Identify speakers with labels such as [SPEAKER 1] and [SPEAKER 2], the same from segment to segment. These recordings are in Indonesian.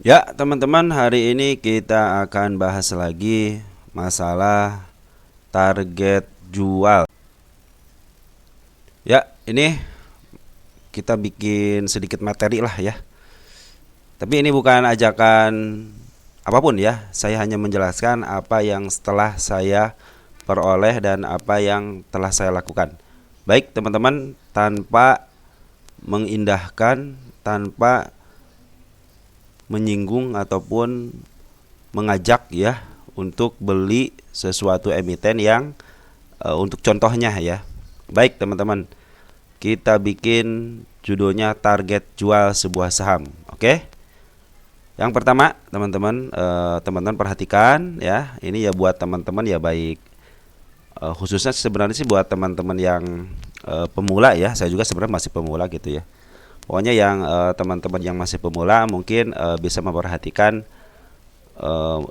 [SPEAKER 1] Ya, teman-teman, hari ini kita akan bahas lagi masalah target jual. Ya, ini kita bikin sedikit materi lah ya. Tapi ini bukan ajakan apapun ya. Saya hanya menjelaskan apa yang setelah saya peroleh dan apa yang telah saya lakukan. Baik, teman-teman, tanpa mengindahkan, tanpa menyinggung ataupun mengajak ya untuk beli sesuatu emiten yang untuk contohnya ya. Baik teman-teman, kita bikin judulnya target jual sebuah saham. Oke. Yang pertama teman-teman, teman-teman perhatikan ya. Ini ya buat teman-teman ya, baik khususnya sebenarnya sih buat teman-teman yang pemula ya. Saya juga sebenarnya masih pemula gitu ya. Pokoknya yang teman-teman yang masih pemula mungkin bisa memperhatikan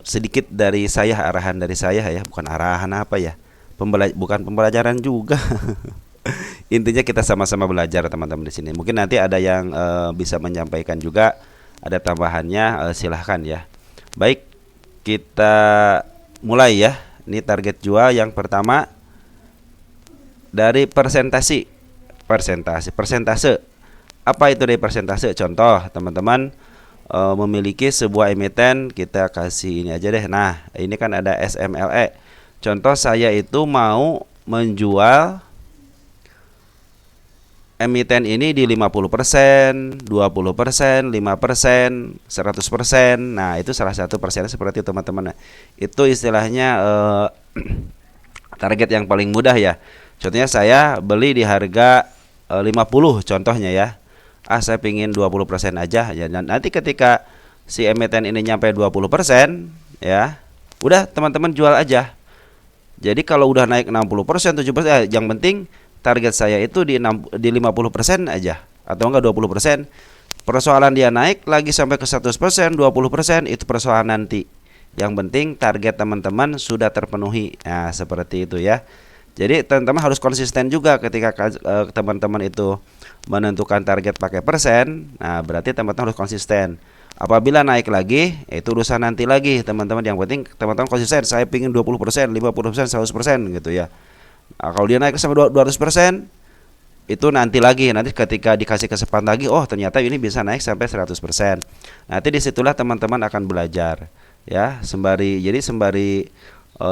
[SPEAKER 1] sedikit dari saya, arahan dari saya ya, bukan arahan apa ya, bukan pembelajaran juga. Intinya kita sama-sama belajar teman-teman di sini. Mungkin nanti ada yang bisa menyampaikan juga, ada tambahannya, silahkan ya. Baik, kita mulai ya. Ini target jual yang pertama dari persentase. Apa itu dari persentase? Contoh teman-teman memiliki sebuah emiten, kita kasih ini aja deh. Nah, ini kan ada SMLE. Contoh saya itu mau menjual emiten ini di 50%, 20%, 5%, 100%. Nah, itu salah satu persennya seperti itu teman-teman. Nah, itu istilahnya target yang paling mudah ya. Contohnya saya beli di harga 50 contohnya ya. Saya pingin 20% aja ya. Dan nanti ketika si emiten ini nyampe 20% ya, udah teman-teman jual aja. Jadi kalau udah naik 60%, 70%, yang penting target saya itu di 50% aja atau enggak 20%. Persoalan dia naik lagi sampai ke 100%, 20% itu persoalan nanti. Yang penting target teman-teman sudah terpenuhi. Nah, seperti itu ya. Jadi teman-teman harus konsisten juga ketika teman-teman itu menentukan target pakai persen. Nah, berarti teman-teman harus konsisten. Apabila naik lagi, itu urusan nanti lagi teman-teman. Yang penting teman-teman konsisten. Saya pingin 20%, 50%, 100% gitu ya. Nah, kalau dia naik sampai 200%, itu nanti lagi. Nanti ketika dikasih kesempatan lagi, oh ternyata ini bisa naik sampai 100%. Nanti disitulah teman-teman akan belajar ya, sembari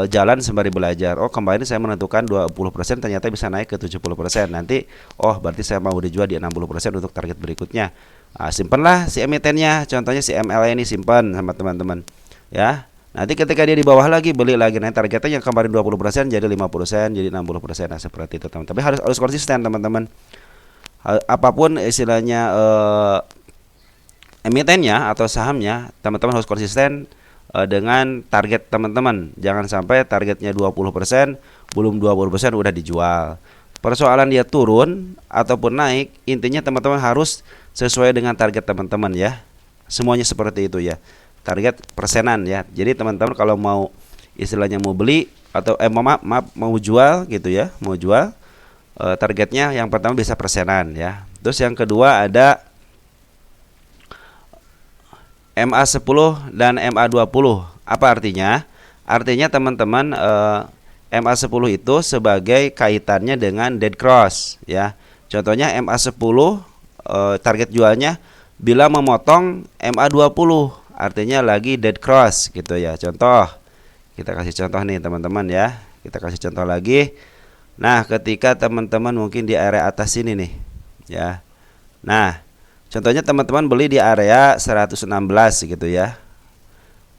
[SPEAKER 1] jalan sembari belajar. Oh, kemarin saya menentukan 20%, ternyata bisa naik ke 70%. Nanti oh berarti saya mau dijual di 60% untuk target berikutnya. Simpenlah si emitennya, contohnya si MLA ini, simpan sama teman-teman ya. Nanti ketika dia di bawah lagi, beli lagi. Nah, targetnya yang kemarin 20% jadi 50%, jadi 60%. Nah, seperti itu teman. Tapi harus konsisten teman-teman. Apapun istilahnya emitennya atau sahamnya, teman-teman harus konsisten dengan target teman-teman. Jangan sampai targetnya 20%, belum 20% udah dijual. Persoalan dia turun ataupun naik, intinya teman-teman harus sesuai dengan target teman-teman ya. Semuanya seperti itu ya. Target persenan ya. Jadi teman-teman kalau mau istilahnya mau beli atau maaf mau jual gitu ya, mau jual, targetnya yang pertama bisa persenan ya. Terus yang kedua ada MA10 dan MA20. Apa artinya? Artinya teman-teman, MA10 itu sebagai kaitannya dengan dead cross ya. Contohnya MA10 target jualnya bila memotong MA20, artinya lagi dead cross gitu ya. Contoh, kita kasih contoh nih teman-teman ya. Kita kasih contoh lagi. Nah, ketika teman-teman mungkin di area atas ini nih ya. Nah, contohnya teman-teman beli di area 116 gitu ya.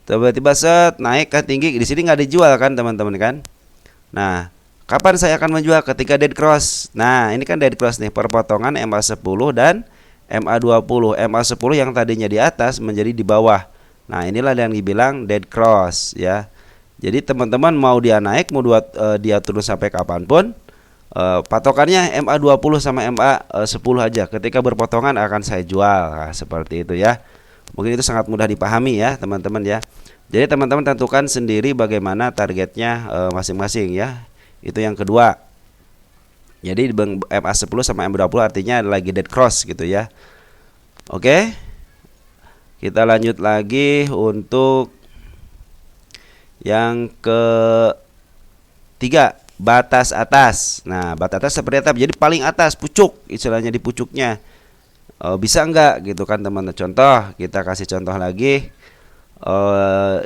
[SPEAKER 1] Tiba-tiba set naik ke tinggi, di sini nggak dijual kan teman-teman kan. Nah, kapan saya akan menjual? Ketika dead cross. Nah, ini kan dead cross nih, perpotongan MA10 dan MA20. MA10 yang tadinya di atas menjadi di bawah. Nah, inilah yang dibilang dead cross ya. Jadi teman-teman mau dia naik, mau dia turun sampai kapanpun, patokannya MA20 sama MA10 aja. Ketika berpotongan akan saya jual. Nah, seperti itu ya. Mungkin itu sangat mudah dipahami ya teman-teman ya. Jadi teman-teman tentukan sendiri bagaimana targetnya masing-masing ya. Itu yang kedua. Jadi MA10 sama MA20 artinya lagi dead cross gitu ya. Oke. Kita lanjut lagi untuk yang ketiga, batas atas. Nah, batas atas seperti apa? Jadi paling atas, pucuk, istilahnya di pucuknya. Bisa enggak gitu kan teman-teman? Contoh, kita kasih contoh lagi.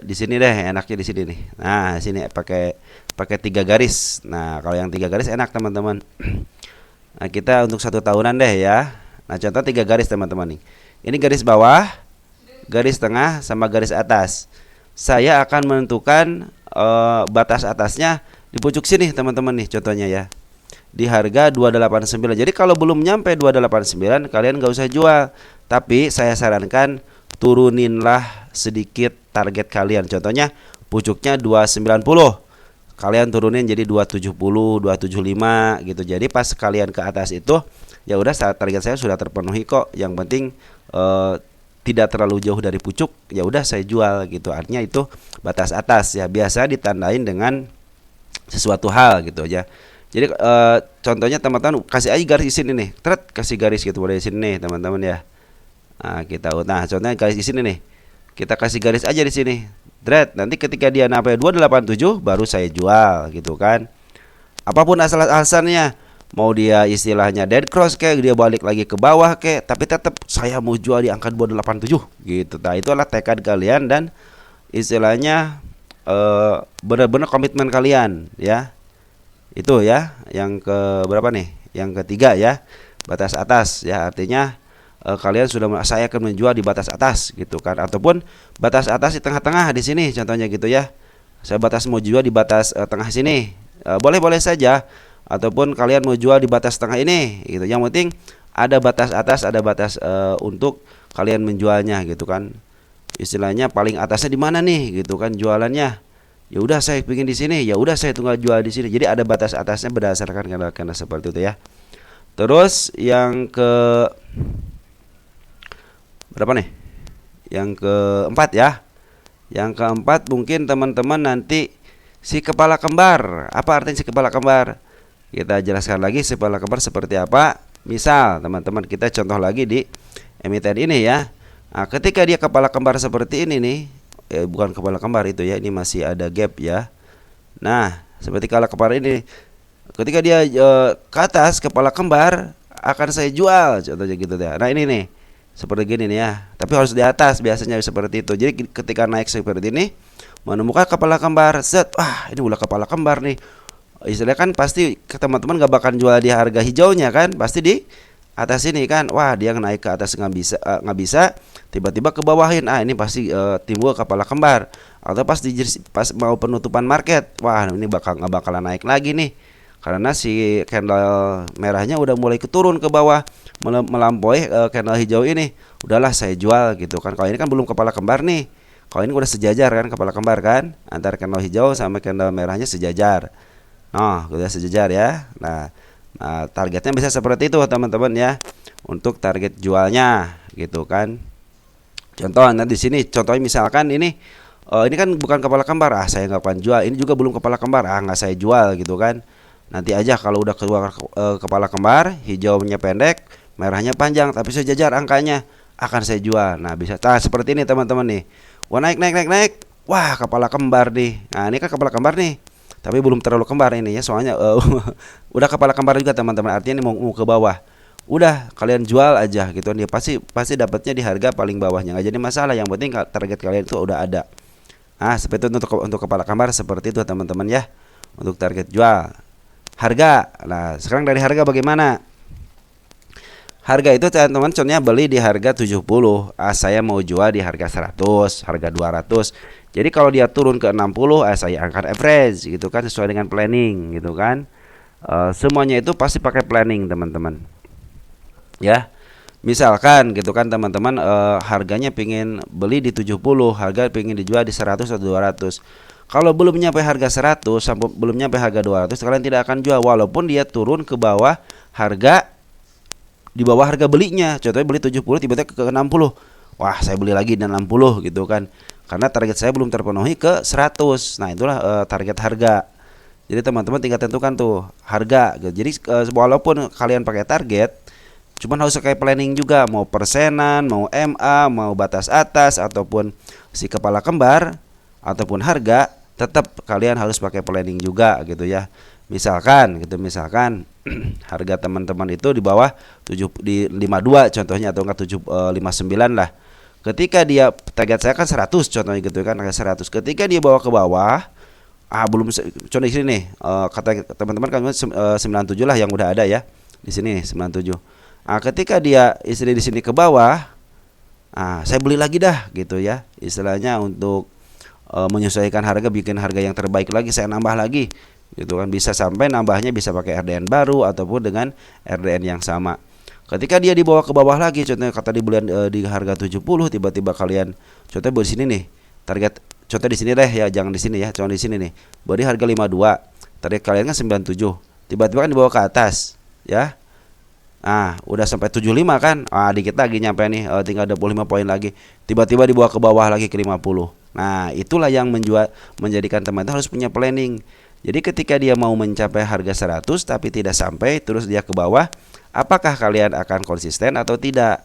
[SPEAKER 1] Di sini deh, enaknya di sini nih. Nah, sini pakai 3 garis. Nah, kalau yang 3 garis enak teman-teman. Nah, kita untuk 1 tahunan deh ya. Nah, contoh 3 garis teman-teman nih. Ini garis bawah, garis tengah, sama garis atas. Saya akan menentukan batas atasnya di pucuk sini teman-teman nih, contohnya ya, di harga 289. Jadi kalau belum nyampe 289 kalian gak usah jual, tapi saya sarankan turuninlah sedikit target kalian. Contohnya pucuknya 290, kalian turunin jadi 270, 275 gitu. Jadi pas kalian ke atas itu ya udah, target saya sudah terpenuhi kok. Yang penting tidak terlalu jauh dari pucuk, ya udah saya jual gitu. Artinya itu batas atas ya, biasa ditandain dengan sesuatu hal gitu aja. Jadi contohnya teman-teman kasih aja garis di sini nih, kasih garis gitu boleh di sini nih teman-teman ya. Nah contohnya garis di sini nih, kita kasih garis aja di sini, nanti ketika dia sampai 287 baru saya jual gitu kan. Apapun alasannya, mau dia istilahnya dead cross kayak dia balik lagi ke bawah kayak, tapi tetap saya mau jual di angka 287 gitu. Nah, itulah tekad kalian dan istilahnya benar-benar komitmen kalian ya. Itu ya, yang ke berapa nih? Yang ketiga ya, batas atas ya. Artinya kalian sudah, saya akan menjual di batas atas gitu kan, ataupun batas atas di tengah-tengah di sini contohnya gitu ya. Saya batas mau jual di batas tengah sini. Boleh-boleh saja, ataupun kalian mau jual di batas tengah ini gitu. Yang penting ada batas atas, ada batas untuk kalian menjualnya gitu kan. Istilahnya paling atasnya di mana nih gitu kan jualannya. Ya udah saya bikin di sini, ya udah saya tunggal jual di sini. Jadi ada batas atasnya berdasarkan karena seperti itu ya. Terus yang ke berapa nih? Yang keempat ya. Yang keempat mungkin teman-teman nanti si kepala kembar. Apa artinya si kepala kembar? Kita jelaskan lagi si kepala kembar seperti apa. Misal teman-teman kita contoh lagi di emiten ini ya. Nah, ketika dia kepala kembar seperti ini nih, bukan kepala kembar itu ya, ini masih ada gap ya. Nah, seperti kepala kembar ini, ketika dia ke atas kepala kembar akan saya jual contohnya gitu ya. Nah, ini nih seperti gini nih ya. Tapi harus di atas biasanya seperti itu. Jadi ketika naik seperti ini, menemukan kepala kembar, set, wah ini udah kepala kembar nih. Istilahnya kan pasti teman-teman gak bakal jual di harga hijaunya kan, pasti di atas ini kan. Wah dia naik ke atas nggak bisa, tiba-tiba ke bawahin, ini pasti timbul kepala kembar. Atau pas mau penutupan market, wah ini nggak bakalan naik lagi nih, karena si candle merahnya udah mulai keturun ke bawah, melampaui candle hijau ini. Udahlah saya jual gitu kan. Kalau ini kan belum kepala kembar nih, kalau ini udah sejajar kan, kepala kembar kan, antara candle hijau sama candle merahnya sejajar. Nah, udah sejajar ya. Nah, targetnya bisa seperti itu teman-teman ya, untuk target jualnya gitu kan. Contoh nanti di sini, contohnya misalkan ini kan bukan kepala kembar, saya nggak akan jual. Ini juga belum kepala kembar, nggak saya jual gitu kan. Nanti aja kalau udah keluar kepala kembar, hijaunya pendek, merahnya panjang, tapi sejajar angkanya, akan saya jual. Nah bisa, seperti ini teman-teman nih. Wah naik. Wah kepala kembar nih. Nah ini kan kepala kembar nih, tapi belum terlalu kembar ini ya, soalnya udah kepala kembar juga teman-teman. Artinya ini mau ke bawah. Udah kalian jual aja gitu. Dia pasti dapatnya di harga paling bawahnya, nggak jadi masalah. Yang penting target kalian itu udah ada. Nah seperti itu untuk kepala kembar, seperti itu teman-teman ya, untuk target jual. Harga. Nah sekarang dari harga bagaimana? Harga itu teman-teman contohnya beli di harga 70, saya mau jual di harga 100, harga 200. Jadi kalau dia turun ke 60, saya angkat average gitu kan, sesuai dengan planning gitu kan. Semuanya itu pasti pakai planning teman-teman ya. Misalkan gitu kan teman-teman, harganya pingin beli di 70, harga pingin dijual di 100 atau 200. Kalau belum nyampe harga 100 sampai belum nyampe harga 200, kalian tidak akan jual walaupun dia turun ke bawah harga, di bawah harga belinya. Contohnya beli 70 tiba-tiba ke 60. Wah, saya beli lagi di 60 gitu kan. Karena target saya belum terpenuhi ke 100. Nah, itulah target harga. Jadi teman-teman tinggal tentukan tuh harga. Jadi walaupun kalian pakai target, Cuman harus pakai planning juga, mau persenan, mau MA, mau batas atas ataupun si kepala kembar ataupun harga, tetap kalian harus pakai planning juga gitu ya. Misalkan harga teman-teman itu di bawah 52 contohnya, atau enggak 59 lah. Ketika dia target saya kan 100 contohnya gitu kan, 100. Ketika dia bawa ke bawah, belum contoh di sini nih, kata teman-teman kan 97 lah yang udah ada ya. Di sini nih 97. Ketika dia istri di sini ke bawah, saya beli lagi dah gitu ya. Istilahnya untuk menyesuaikan harga, bikin harga yang terbaik lagi, saya nambah lagi gitu kan. Bisa sampai nambahnya bisa pakai RDN baru ataupun dengan RDN yang sama. Ketika dia dibawa ke bawah lagi, contohnya kata di bulan di harga 70, tiba-tiba kalian contohnya di sini nih, target contoh di sini deh ya, jangan di sini ya, contoh di sini nih. Beri harga 52, target kalian kan 97. Tiba-tiba kan dibawa ke atas, ya. Udah sampai 75 kan? Dikit lagi nyampe nih, tinggal 25 poin lagi. Tiba-tiba dibawa ke bawah lagi ke 50. Nah, itulah yang menjadikan teman-teman harus punya planning. Jadi ketika dia mau mencapai harga 100 tapi tidak sampai, terus dia ke bawah, apakah kalian akan konsisten atau tidak?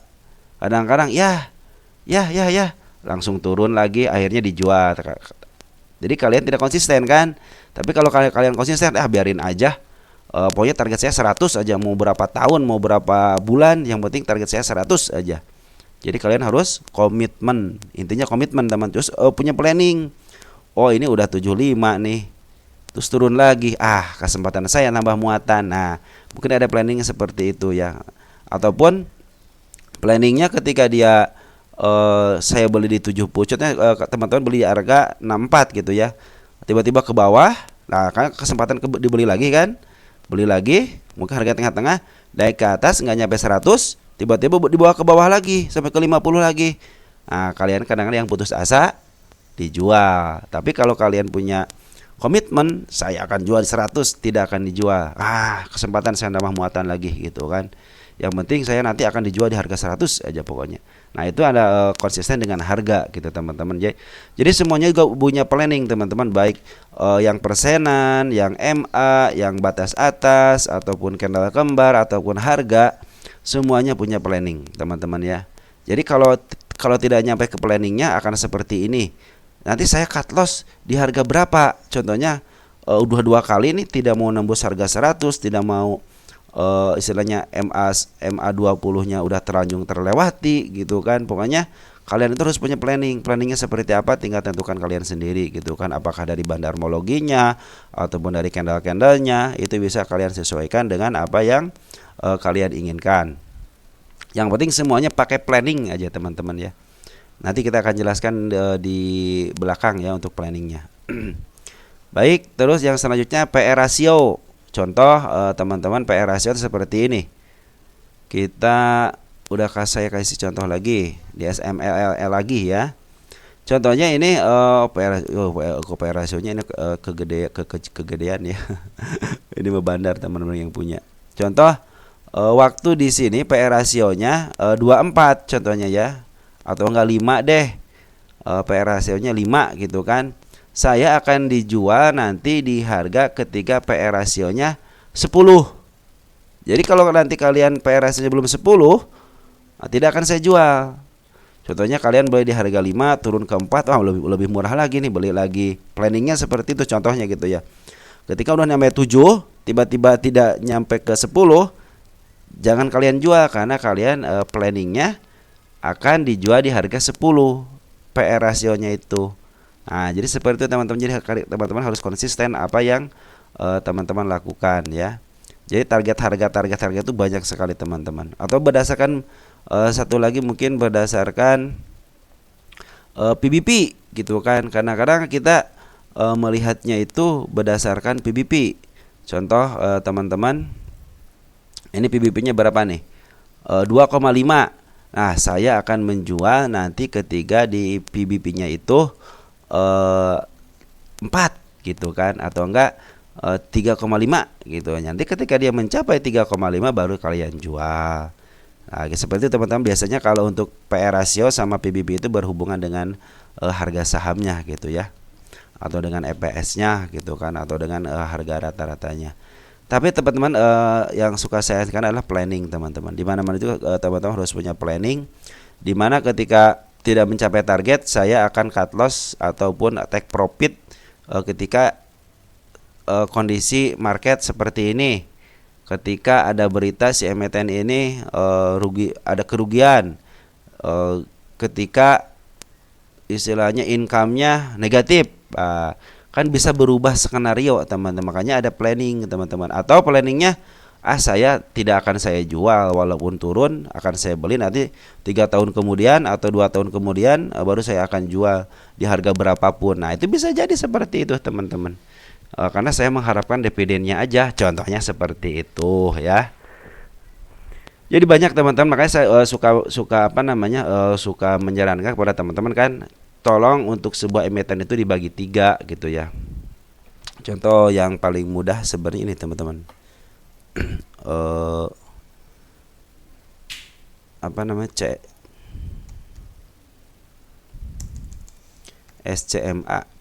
[SPEAKER 1] Kadang-kadang ya, langsung turun lagi, akhirnya dijual. Jadi kalian tidak konsisten kan? Tapi kalau kalian konsisten, biarin aja. Pokoknya target saya 100 aja, mau berapa tahun, mau berapa bulan, yang penting target saya 100 aja. Jadi kalian harus komitmen. Intinya komitmen teman. Terus punya planning. Ini udah 75 nih, terus turun lagi, kesempatan saya nambah muatan. Mungkin ada planning seperti itu ya. Ataupun planningnya ketika dia saya beli di 70, contohnya teman-teman beli di harga 64 gitu ya, tiba-tiba ke bawah, kan kesempatan dibeli lagi kan, beli lagi, mungkin harga tengah-tengah, naik ke atas nggak nyampe 100, tiba-tiba dibawa ke bawah lagi sampai ke 50 lagi. Kalian kadang-kadang yang putus asa dijual. Tapi kalau kalian punya komitmen, saya akan jual 100, tidak akan dijual. Kesempatan saya nambah muatan lagi gitu kan. Yang penting saya nanti akan dijual di harga 100 aja pokoknya. Nah, itu ada konsisten dengan harga gitu teman-teman. Jadi semuanya juga punya planning teman-teman, baik yang persenan, yang MA, yang batas atas ataupun candle kembar ataupun harga, semuanya punya planning teman-teman ya. Jadi kalau tidak nyampe ke planningnya akan seperti ini. Nanti saya cut loss di harga berapa? Contohnya udah 2 kali nih tidak mau nembus harga 100, tidak mau istilahnya MA 20-nya udah terlanjung terlewati gitu kan. Pokoknya kalian itu harus punya planning. Planningnya seperti apa tinggal tentukan kalian sendiri gitu kan. Apakah dari bandarmologinya ataupun dari candle-candlenya, itu bisa kalian sesuaikan dengan apa yang kalian inginkan. Yang penting semuanya pakai planning aja teman-teman ya. Nanti kita akan jelaskan di belakang ya untuk planningnya. Baik, terus yang selanjutnya PR ratio. Contoh teman-teman, PR ratio seperti ini. Kita saya kasih contoh lagi di SMLL lagi ya. Contohnya ini PR rasionya ini kegedean ya. Ini membandar teman-teman yang punya. Contoh waktu di sini PR rasionya 24 contohnya ya. Atau enggak 5 deh. PR rasionya 5 gitu kan. Saya akan dijual nanti di harga ketika PR rasionya 10. Jadi kalau nanti kalian PR rasionya belum 10, tidak akan saya jual. Contohnya kalian beli di harga 5, turun ke 4, lebih murah lagi nih, beli lagi. Planningnya seperti itu contohnya gitu ya. Ketika udah nyampe 7, tiba-tiba tidak nyampe ke 10, jangan kalian jual karena kalian planningnya akan dijual di harga 10 PR rasionya itu. Jadi seperti itu teman-teman. Jadi teman-teman harus konsisten apa yang teman-teman lakukan ya. Jadi target harga itu banyak sekali teman-teman. Atau berdasarkan satu lagi mungkin berdasarkan PBP gitu kan. Karena kadang kita melihatnya itu berdasarkan PBP. Contoh teman-teman, ini PBP-nya berapa nih? 2,5. Nah, saya akan menjual nanti ketika di PBP-nya itu 4 gitu kan, atau enggak 3,5 gitu. Nanti ketika dia mencapai 3,5 baru kalian jual. Seperti itu teman-teman. Biasanya kalau untuk PR ratio sama PBB itu berhubungan dengan harga sahamnya gitu ya, atau dengan EPS-nya gitu kan, atau dengan harga rata-ratanya. Tapi teman-teman yang suka saya sekarang adalah planning teman-teman. Di mana-mana juga teman-teman harus punya planning. Di mana ketika tidak mencapai target, saya akan cut loss ataupun take profit ketika kondisi market seperti ini. Ketika ada berita si emiten ini ada kerugian, ketika istilahnya income-nya negatif, kan bisa berubah skenario teman-teman. Makanya ada planning teman-teman. Atau planningnya saya tidak akan saya jual walaupun turun, akan saya beli nanti 3 tahun kemudian atau 2 tahun kemudian baru saya akan jual di harga berapapun. Nah itu bisa jadi seperti itu teman-teman. Karena saya mengharapkan dividennya aja, contohnya seperti itu ya. Jadi banyak teman-teman, makanya saya suka menyarankan kepada teman-teman kan, tolong untuk sebuah emiten itu dibagi 3 gitu ya. Contoh yang paling mudah sebenarnya ini teman-teman. SCMA.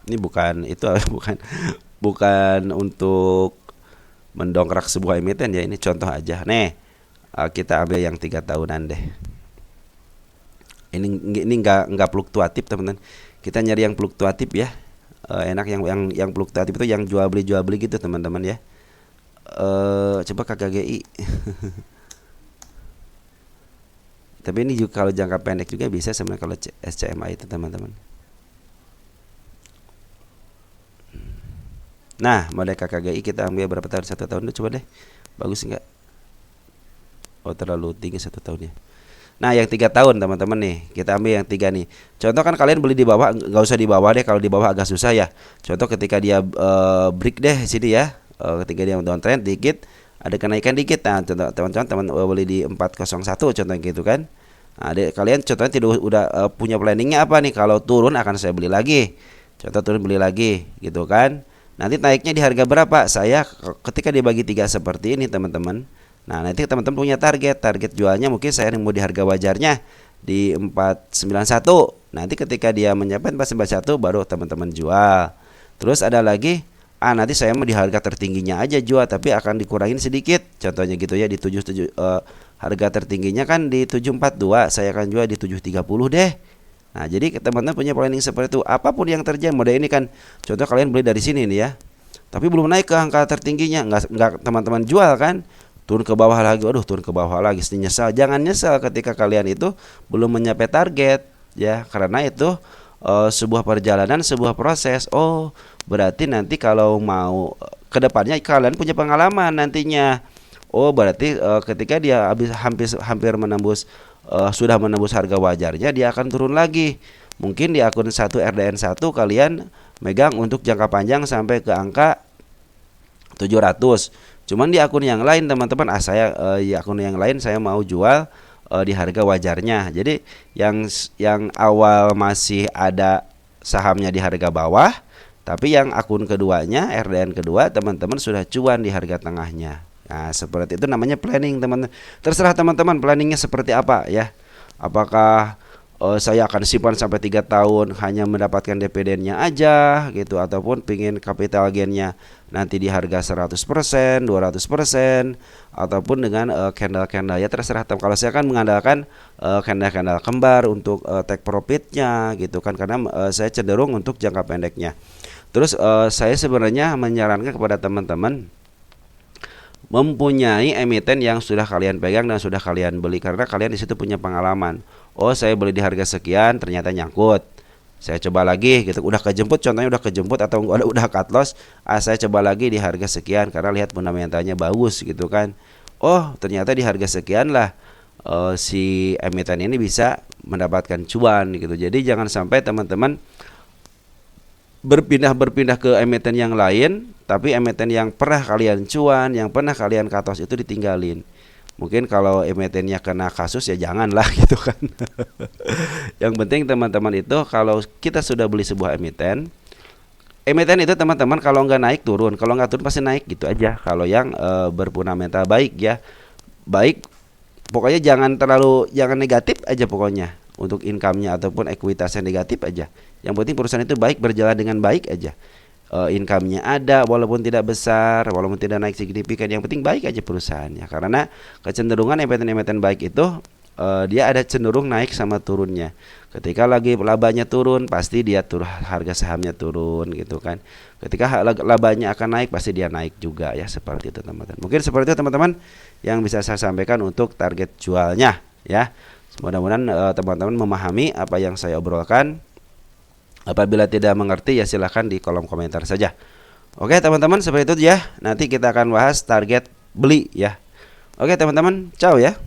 [SPEAKER 1] Ini bukan itu bukan untuk mendongkrak sebuah emiten ya, ini contoh aja. Nih, kita ambil yang 3 tahunan deh. Ini enggak fluktuatif teman-teman. Kita nyari yang fluktuatif ya. Enak yang fluktuatif itu yang jual beli gitu teman-teman ya. Coba KKGI. Tapi ini juga kalau jangka pendek juga bisa sebenarnya kalau SCMA itu teman-teman. Nah, model KKGI kita ambil berapa tahun? 1 tahun deh, coba deh. Bagus enggak? Oh, terlalu tinggi 1 tahunnya. Nah, yang 3 tahun teman-teman nih. Kita ambil yang 3 nih. Contoh kan kalian beli di bawah, nggak usah di bawah deh. Kalau di bawah agak susah ya. Contoh ketika dia break deh sini ya. Ketika dia downtrend dikit, ada kenaikan dikit. Nah, contoh teman-teman beli di 401 contohnya gitu kan. Nah, kalian contohnya tidak udah punya planningnya apa nih? Kalau turun akan saya beli lagi. Contoh turun beli lagi gitu kan. Nanti naiknya di harga berapa? Saya ketika dibagi 3 seperti ini teman-teman. Nah, nanti teman-teman punya target jualnya mungkin saya mau di harga wajarnya di 491. Nanti ketika dia mencapai 491 baru teman-teman jual. Terus ada lagi, nanti saya mau di harga tertingginya aja jual tapi akan dikurangin sedikit. Contohnya gitu ya, di 77 harga tertingginya kan di 742, saya akan jual di 730 deh. Nah, jadi teman-teman punya planning seperti itu. Apapun yang terjadi, model ini kan contoh kalian beli dari sini nih ya. Tapi belum naik ke angka tertingginya, enggak teman-teman jual kan? Turun ke bawah lagi, turun ke bawah lagi, nyesal. Jangan nyesal ketika kalian itu belum mencapai target ya, karena itu sebuah perjalanan, sebuah proses. Oh, berarti nanti kalau mau kedepannya kalian punya pengalaman nantinya. Oh, berarti ketika dia hampir menembus sudah menembus harga wajarnya, dia akan turun lagi. Mungkin di akun 1 RDN1 kalian megang untuk jangka panjang sampai ke angka 700. Cuman di akun yang lain teman-teman, di akun yang lain saya mau jual di harga wajarnya. Jadi yang awal masih ada sahamnya di harga bawah, tapi yang akun keduanya RDN kedua teman-teman sudah cuan di harga tengahnya. Nah, seperti itu namanya planning teman-teman. Terserah teman-teman planningnya seperti apa ya. Apakah saya akan simpan sampai 3 tahun hanya mendapatkan dividennya aja gitu, ataupun pingin capital gainnya nanti di harga 100%, 200%, ataupun dengan candle-candle ya, terserah. Kalau saya kan mengandalkan candle-candle kembar untuk take profitnya gitu kan, karena saya cenderung untuk jangka pendeknya. Terus saya sebenarnya menyarankan kepada teman-teman mempunyai emiten yang sudah kalian pegang dan sudah kalian beli, karena kalian di situ punya pengalaman. Oh, saya beli di harga sekian ternyata nyangkut. Saya coba lagi gitu, udah kejemput, contohnya udah kejemput atau udah cut loss, saya coba lagi di harga sekian karena lihat fundamentalnya bagus gitu kan. Oh, ternyata di harga sekian lah si emiten ini bisa mendapatkan cuan gitu. Jadi jangan sampai teman-teman berpindah ke emiten yang lain, tapi emiten yang pernah kalian cuan, yang pernah kalian cut loss itu ditinggalin. Mungkin kalau emitennya kena kasus ya janganlah gitu kan. Yang penting teman-teman itu kalau kita sudah beli sebuah emiten itu teman-teman kalau nggak naik turun, kalau nggak turun pasti naik gitu aja. Kalau yang berfundamental baik ya, baik, pokoknya jangan negatif aja pokoknya. Untuk income-nya ataupun ekuitasnya negatif aja. Yang penting perusahaan itu baik, berjalan dengan baik aja. income-nya ada walaupun tidak besar, walaupun tidak naik signifikan, yang penting baik aja perusahaannya. Karena kecenderungan emiten-emiten baik itu dia ada cenderung naik sama turunnya. Ketika lagi labanya turun, pasti dia turun, harga sahamnya turun gitu kan. Ketika labanya akan naik, pasti dia naik juga ya, seperti itu teman-teman. Mungkin seperti itu teman-teman yang bisa saya sampaikan untuk target jualnya ya. Mudah-mudahan teman-teman memahami apa yang saya obrolkan. Apabila tidak mengerti ya silahkan di kolom komentar saja. Oke teman-teman, seperti itu ya. Nanti kita akan bahas target beli ya. Oke teman-teman, ciao ya.